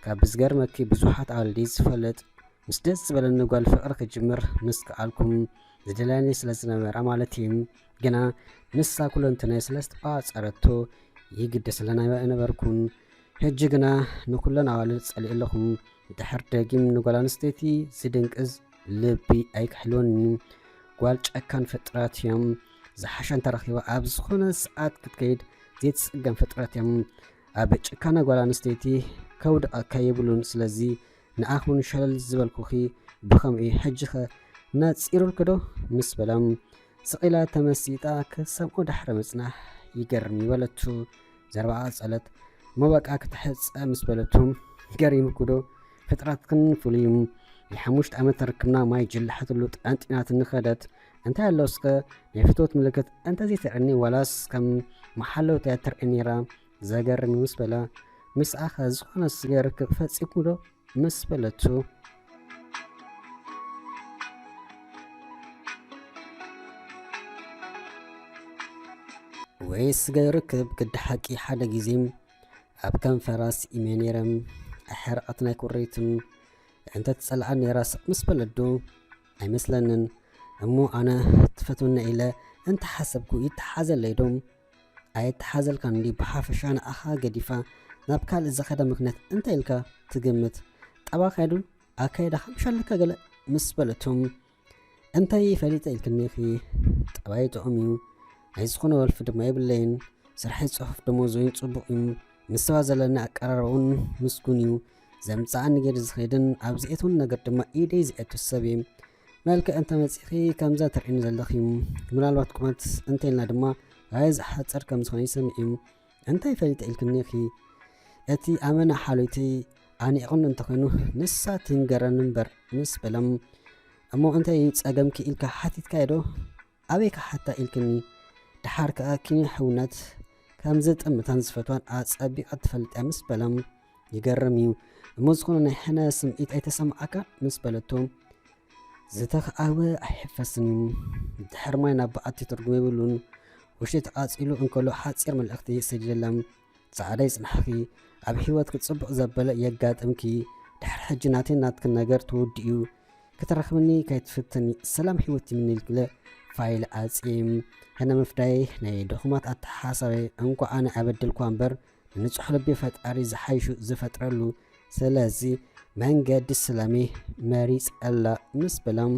ካብ ዝገርመኪ ብዙሓት ኣዋልዲ ዝፈልጥ ምስ ደስ ዝበለኒ ጓል ፍቅሪ ክጅምር ምስ ከኣልኩም ዝደለኒ ስለ ዝነበራ ማለት እዩ። ግና ንሳ ኩለንተ ናይ ሰለስተ ጸረቶ ይግደስለና ነበርኩን። ሕጂ ግና ንኩለን ኣዋልድ ጸሊእ ኣለኹም። ድሕር ደጊም ንጓል ኣንስተይቲ ዝድንቅዝ ልቢ ኣይክሕልወኒ። ጓል ጨካን ፍጥረት እዮም። ዝሓሸን ተረኺባ ኣብ ዝኾነ ሰዓት ክትከይድ ዘይትጽገም ፍጥረት እዮም። ኣብ ጭካነ ጓል ኣንስተይቲ ከውድቐካ የብሉን። ስለዚ ንኣኹን ሸለል ዝበልኩኺ ብኸምኡ ሕጂኸ ናፂሩልክ ዶ ምስ በላም ስቂላ ተመሲጣ ክሰምዖ ዳሕረ መጽናሕ ይገርም ይበለቱ። ዘርባዓ ጸለት መበቃ ክትሕፀ ምስ በለቱም ገሪምኩ ዶ ፍጥረትክን ፍሉይ የ5 ዓመት ተርክብና ማይ ጅልሐትሉ ጠንጢናት ንኸደት እንታይ ኣለውስከ ናይ ፍትወት ምልክት እንተዘይ ተርአኒ ዋላስ ከም መሓለውታ ተርአ ነይራ ዘገርም ምስ በላ ምስኣኸ ዝኾነ ስገር ክፈፂሙ ዶ ምስ በለቱ ወይ ስጋ ይርክብ ክድሓቂ ሓደ ጊዜ ኣብ ከንፈራስ ኢሜ ነይረም ኣሕርቐት ናይ ኩሬትም እንተ ትጸልዓ ነይራ ስቕ ምስ በለዶ ኣይመስለንን እሞ ኣነ ትፈትውና ኢለ እንተሓሰብኩ ይተሓዘለይዶም ኣይተሓዘልካ እንዲ ብሓፈሻ ንኣኻ ገዲፋ ናብ ካልእ ዘኸደ ምክንያት እንታይ ኢልካ ትግምት? ጠባ ካይዱ ኣካይዳ ከምሻለካ ገለ ምስ በለቶም እንታይ ፈሊጠ ኢልክኒኺ ጠባይ ጥዑም እዩ ናይ ዝኾነ ወልፊ ድማ የብለይን ስርሐት ጽሑፍ ደሞዙን ጽቡቕ እዩ ምስ ሰባ ዘለና ኣቀራርባውን ምስጉን እዩ ዘምፃኣኒ ገድ ዝኸይድን ኣብዚኤቱን ነገር ድማ ኢደይ ዝኤቱ ሰብ እየ መልክዕ እንተ መጺኺ ከምዛ ተርኢኑ ዘለኺ ምናልባት ቁመት እንተኢልና ድማ ኣይ ዝሓፀር ከም ዝኾነ ይሰምዕ እዩ እንታይ ፈሊጠ ኢልክኒኺ እቲ ኣመና ሓሎይቲ ኣኒዕቕን እንተኾይኑ ንሳ ትንገረን እምበር ምስ በለም እሞ እንታይ ጸገምኪ ኢልካ ሓቲትካ ዶ ኣበይካ ሓታ ኢልክኒ ድሓር ከዓ ኪኒ ሕውነት ከም ዝጥምታን ዝፈትዋን ኣጸቢቓ ትፈልጥ እያ ምስ በለም ይገርም እዩ እሞ ዝኾነ ናይ ሕነ ስምዒት ኣይተሰምዓካ ምስ በለቶም ዝተኸኣወ ኣይሕፈስን ድሕር ማይ ናብ በኣቲ ትርጉም የብሉን ውሽጢ ተቓፂሉ እንከሎ ሓፂር መልእኽቲ ሰዲደላም ጻዕዳይ ጽናሕኺ ኣብ ሕይወት ክጽቡቕ ዘበለ የጋጥምኪ ድሕር ሕጂ ናተይ ናትክን ነገር ትውድኡ ክትረኽብኒ ከይትፍትኒ ሰላም ሕይወት ይምንልክለ ፋይል ኣጺም ሕነ መፍዳይ ናይ ድኹማት ኣተሓሳበ እንኳ ኣነ ኣበድልኳ እምበር ንጹሕ ልቢ ፈጣሪ ዝሓይሹ ዝፈጥረሉ ስለዚ መንገዲ ሰላሜ መሪፅ ኣላ ምስ በላም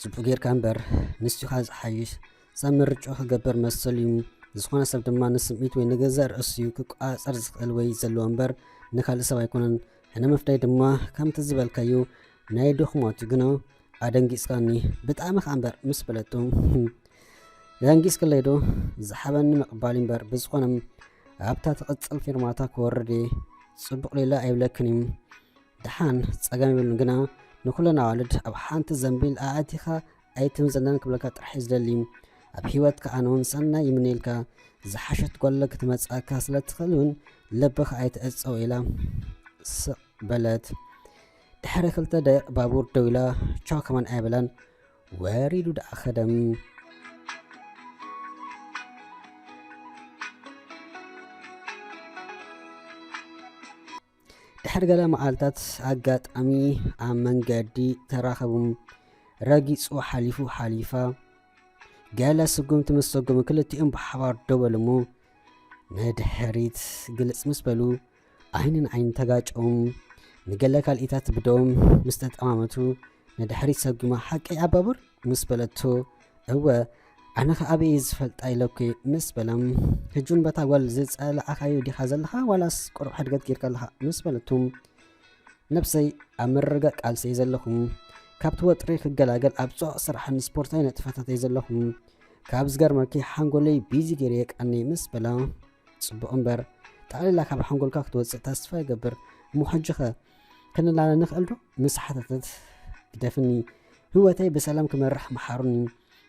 ጽቡቕ ጌርካ እምበር ንስቲኻ ዝሓይሽ ሰብ ምርጮ ክገብር መሰል እዩ ዝኾነ ሰብ ድማ ንስምዒት ወይ ንገዛእ ርእስዩ ክቋፀር ዝኽእል ወይ ዘለዎ እምበር ንካልእ ሰብ ኣይኮነን ሕነ መፍዳይ ድማ ከምቲ ዝበልካዩ ናይ ድኹማቱ ግና ኣደንጊጽካኒ ብጣዕሚ ኸ እምበር ምስ በለቶም ደንጊጽክለይ ዶ ዝሓበኒ መቕባሊ እምበር ብዝኾነም ኣብታ ትቕጽል ፊርማታ ክወርድ ጽቡቕ ሌላ ኣይብለክን እዩ ድሓን ጸገም ይብልን ግና ንኩለን ኣዋልድ ኣብ ሓንቲ ዘንቢል ኣኣቲኻ ኣይትምዘለን ክብለካ ጥራሕ ዝደሊ ኣብ ሕይወትካ ኣነውን ሰናይ ይምነኢልካ ዝሓሸት ጓለ ክትመጻእካ ስለ ትኽእል እውን ልብኻ ኣይትዕፀው ኢላ ስቕ በለት ድሕሪ 2 ደቂቕ ባቡር ደው ኢላ ቻው ከማን ኣይበላን ወሪዱ ዳኣ ኸደም ድሕሪ ገለ መዓልታት ኣጋጣሚ ኣብ መንገዲ ተራኸቡ ረጊጹ ሓሊፉ ሓሊፋ ገለ ስጉምቲ ምስ ሰጉሙ ክልቲኦም ብሓባር ደው በሉ እሞ ንድሕሪት ግልጽ ምስ በሉ ዓይንን ዓይን ተጋጨው ንገለ ካልኢታት ብደውም ምስ ተጠማመቱ ንድሕሪት ሰጉማ ሓቂ ኣባቡር ምስ በለቶ እወ ኣነ ከኣበይ ዝፈልጣ ኢለኩ ምስ በላም ሕጁን በታ ጓል ዝጸላኣኻዮ ዲኻ ዘለኻ ዋላስ ቁሩብ ሕድገት ጌርካ ኣለኻ ምስ በለቱም ነብሰይ ኣብ ምርግጋእ ቃልሰይ ዘለኹም ካብቲ ወጥሪ ክገላገል ኣብ ጽዑቕ ስራሕን ስፖርታዊ ነጥፈታት እየ ዘለኹም ካብ ዝገርመኪ ሓንጎለይ ቢዚ ገይረ የቃኒ ምስ በላ ጽቡቕ እምበር ጠቕሊላ ካብ ሓንጎልካ ክትወፅእ ተስፋ ይገብር እሞ ሕጂ ኸ ክንላለ ንኽእል ዶ ምስ ሓተተት ግደፍኒ ህይወተይ ብሰላም ክመርሕ መሓሩኒ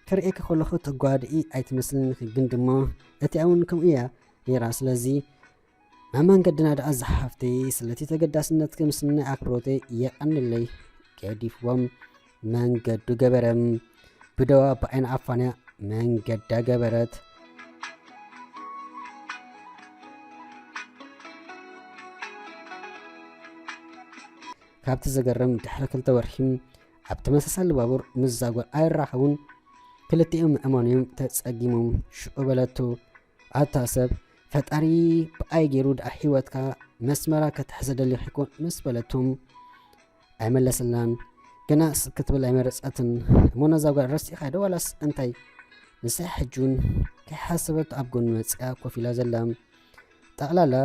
ክርእየካ ከለኹ ተጓድኢ ኣይትመስልኒ ግን ድማ እቲ እውን ከምኡ እያ ነይራ ስለዚ ናብ መንገድና ደኣ ዝሓፍተይ ስለቲ ተገዳስነትክ ምስናይ ኣክብሮተይ የቐንለይ ገዲፍዎም መንገዱ ገበረም ብደዋ ብዓይን ዓፋንያ መንገዳ ገበረት ካብቲ ዘገርም ድሕሪ 2 ወርሒ ኣብ ተመሳሳሊ ባቡር ምስ ዛጓል ኣይራኸቡን ክልቲኦም ምእማኖም ተጸጊሞም ሽዑ በለቶ ኣታ ሰብ ፈጣሪ ብኣይ ገይሩ ድኣ ሂወትካ መስመራ ከተሕዘደልዩ ይኮን ምስ በለቶም ኣይመለሰላን ገና ክትብል ኣይመረፀትን እሞና ዛጓል ረሲኻ ዶ ዋላስ እንታይ ንስሕ ሕጁን ከይሓሰበት ኣብ ጎኑ መፅያ ኮፍ ኢላ ዘላ ጠቕላላ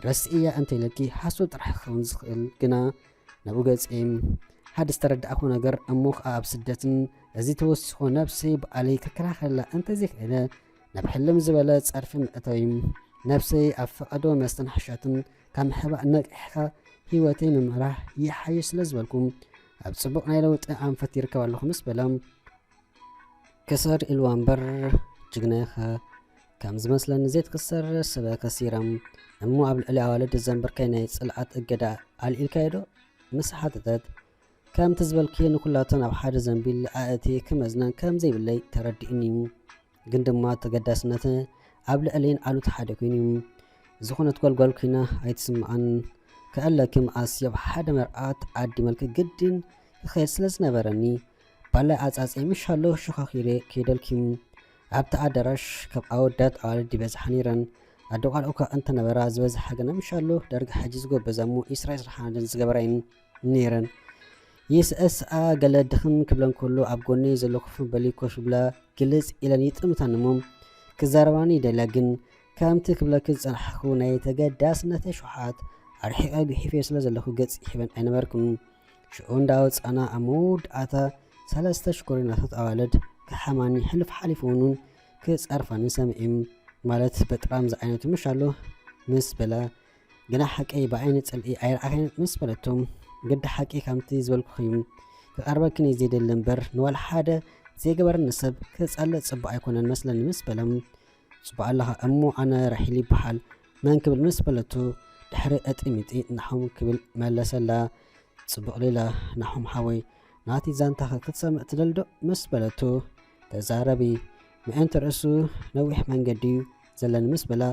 ረሲእያ እንተይለኪ ሓሶ ጥራሕ ክኸውን ዝኽእል ግና ናብኡ ገፂም ሓደ ዝተረዳእኹ ነገር እሞ ከዓ ኣብ ስደትን እዚ ተወሲኾ ነብሰይ ብኣለይ ክከላኸላ እንተዘይክእለ ናብ ሕልም ዝበለ ፀርፊ ምእተዊ ነብሰይ ኣብ ፈቐዶ መስተንሓሻትን ካብ ምሕባእ ነቂሕካ ሂወተይ ምምራሕ ይሓይሽ ስለ ዝበልኩም ኣብ ጽቡቕ ናይ ለውጢ ኣንፈት ይርከብ ኣለኹ ምስ በላም ክሰር ኢልዋ እምበር ጅግናይኸ ከም ዝመስለኒ ዘይትክሰር ሰበ ከሲራም እሞ ኣብ ልዕሊ ኣዋልድ ዘንበርካይ ናይ ጽልዓት እገዳ ኣልኢልካዮ ዶ ምስ ሓተተት ከምቲ ዝበልክየ ንኩላቶን ኣብ ሓደ ዘንቢል ኣእቲ ክመዝነን ከም ዘይብለይ ተረዲእኒ ግን ድማ ተገዳስነት ኣብ ልዕሊን ኣሉት ሓደ ኮይኑ ዝኾነት ጓልጓል ኮይና ኣይትስምዓን ከኣለክም ኣስዮብ ሓደ መርኣት ዓዲ መልክ ግድን ክኸይድ ስለ ዝነበረኒ ባላይ ኣጻጺ ምሻሎ ሸኻኺረ ከይደልኪም ኣብቲ ኣዳራሽ ካብ ኣወዳት ኣዋልድ ይበዝሓ ነይረን ኣዶ ቃልዑካ እንተነበራ ዝበዝሓ ገና ምሻሎ ዳርጋ ሕጂ ዝጎበዛሞ ኢስራኤል ሓናድን ዝገበራይን ነይረን ይስእስኣ ገለ ድኽም ክብለን ከሎ ኣብ ጎኒ ዘሎ ኮፍ በሊ ኮፍ ብላ ግልጽ ኢለን ይጥምታንሞም ክዛረባኒ ይደልያ ግን ከምቲ ክብለክ ዝጸናሕኹ ናይ ተገዳስነተይ ሸውሓት ኣርሒቐ ግሒፈ ስለ ዘለኹ ገጽ ይሕበን ኣይነበርኩም ሽዑ እንዳወፃና ኣብ መወዳእታ 3 ሽኮሪናታት ኣዋልድ ክሓማኒ ሕልፍ ሓሊፎኑን ክጸርፋኒ ሰምዒም ማለት በጥራም ዝዓይነቱ ምሻሎ ምስ በላ ግና ሓቀይ ብዓይኒ ጽልኢ ኣይረኣኸን ምስ በለቶም ግዲ ሓቂ ከምቲ ዝበልኩኹም ክቐርበክን እዩ ዘይደሊ እምበር ንዋላ ሓደ ዘይገበርኒ ሰብ ክጸልእ ጽቡቕ ኣይኮነን መስለኒ ምስ በለም ጽቡቕ ኣለኻ እሞ ኣነ ራሒል ይበሃል መን ክብል ምስ በለቱ ድሕሪ እጢሚጢ ናሖም ክብል መለሰላ ጽቡቕ ሌላ ናሖም ሓወይ ናቲ ዛንታኸ ክትሰምዕ ትደልዶ ምስ በለቱ ተዛረቢ ምእንቲ ርእሱ ነዊሕ መንገዲ ዘለኒ ምስ በላ